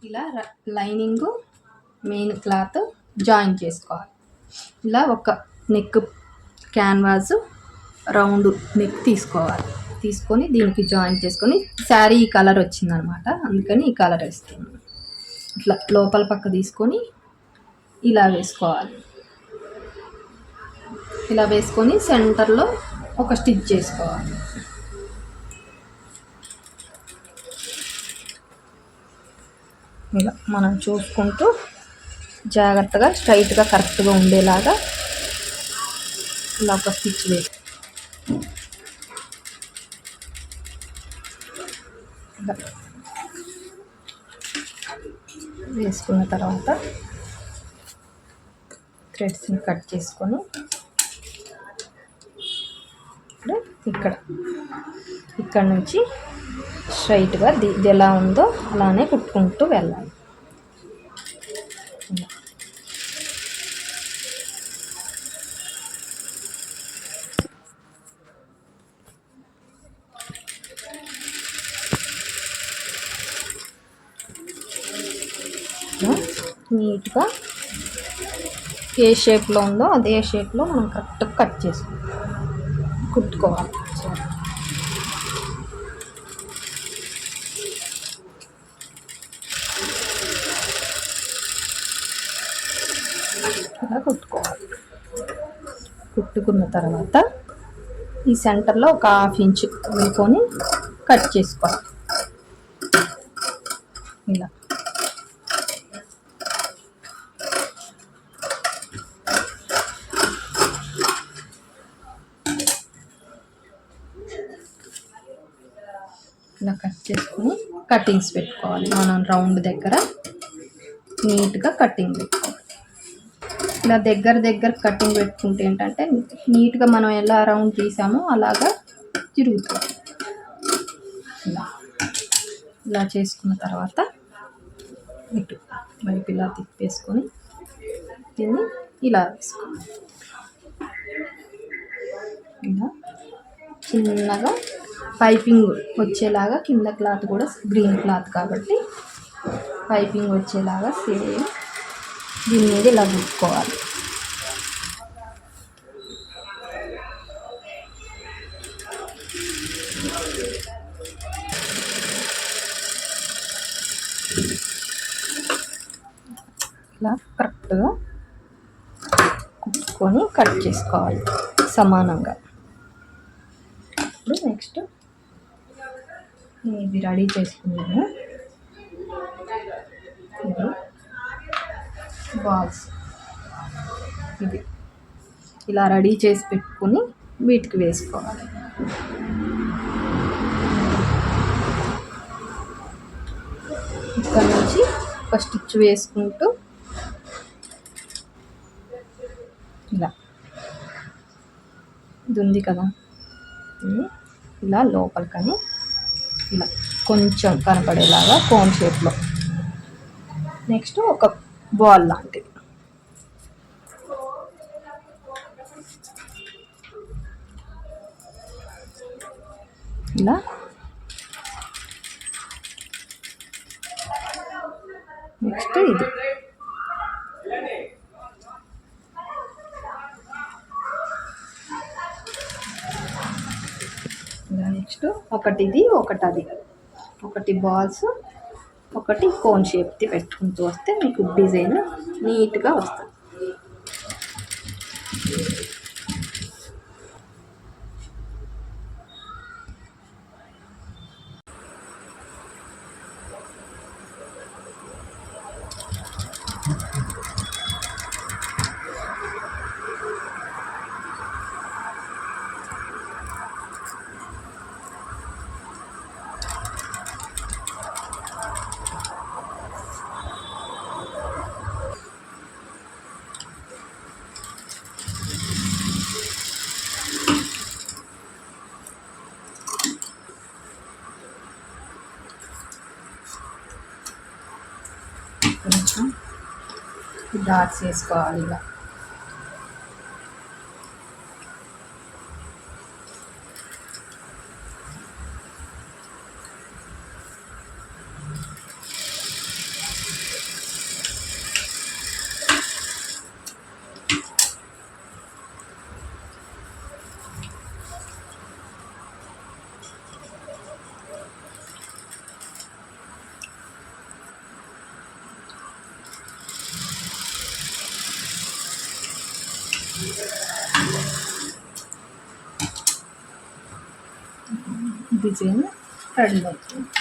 ఇలా lining main cloth join చేసుకోవాలి. ఇలా ఒక నెక్ క్యాన్వాస్ రౌండ్ నెక్ తీసుకోవాలి. తీసుకొని దీనికి జాయిన్ చేసుకొని శారీ ఈ కలర్ వచ్చిందనమాట, అందుకని ఈ కలర్ వేస్తున్నాను. ఇట్లా లోపల పక్క తీసుకొని ఇలా వేసుకోవాలి. ఇలా వేసుకొని సెంటర్లో ఒక స్టిచ్ చేసుకోవాలి. ఇలా మనం చూసుకుంటూ జాగ్రత్తగా స్ట్రైట్గా కరెక్ట్గా ఉండేలాగా ఇలా ఒక స్టిచ్ వేసి వేసుకున్న తర్వాత థ్రెడ్స్ని కట్ చేసుకొని ఇక్కడ నుంచి స్ట్రైట్గా ఇది ఎలా ఉందో అలానే కుట్టుకుంటూ వెళ్ళాలి. నీట్గా ఏ షేప్లో ఉందో అదే షేప్లో మనం కరెక్ట్గా కట్ చేసుకోవాలి, కుట్టుకోవాలి. ఇలా కుట్టుకోవాలి. కుట్టుకున్న తర్వాత ఈ సెంటర్లో ఒక 1/2 ఇంచ్ వేసుకొని కట్ చేసుకోవాలి. ఇలా కట్ చేసుకుని కటింగ్స్ పెట్టుకోవాలి. మనం రౌండ్ దగ్గర నీట్గా కటింగ్ పెట్టుకోవాలి. ఇలా దగ్గర కటింగ్ పెట్టుకుంటే ఏంటంటే నీట్గా మనం ఎలా రౌండ్ తీసామో అలాగా తిరుగుతుంది. ఇలా చేసుకున్న తర్వాత ఇటు వైపు ఇలా తిప్పేసుకొని దీన్ని ఇలా వేసుకోవాలి. ఇలా చిన్నగా పైపింగ్ వచ్చేలాగా కింద క్లాత్ కూడా గ్రీన్ క్లాత్ కాబట్టి పైపింగ్ వచ్చేలాగా సేమ్ దీని మీద ఇలా కుట్టుకోవాలి. ఇలా కరెక్ట్గా కుట్టుకొని కట్ చేసుకోవాలి సమానంగా. ఇప్పుడు నెక్స్ట్ ఇది రెడీ చేసుకున్నాము. ఇది బాల్స్ ఇది ఇలా రెడీ చేసి పెట్టుకొని వీటికి వేసుకోవాలి. ఇక్కడ నుంచి ఒక స్టిచ్ వేసుకుంటూ ఇలా ఇది ఉంది కదా, ఇలా లోపలికని ఇలా కొంచెం కనపడేలాగా కోన్ షేప్లో, నెక్స్ట్ ఒక బాల్ లాంటిది ఇలా నెక్స్ట్ ఇది నెక్స్ట్ ఒకటి ఇది ఒకటి అది, ఒకటి బాల్స్ ఒకటి కోన్ షేప్ది పెట్టుకుంటూ వస్తే మీకు డిజైన్ నీట్గా వస్తుంది. కొంచెం డాట్స్ వేసుకోవాలి. ఇలా డిజైన్ రెడీ అవుతుంది.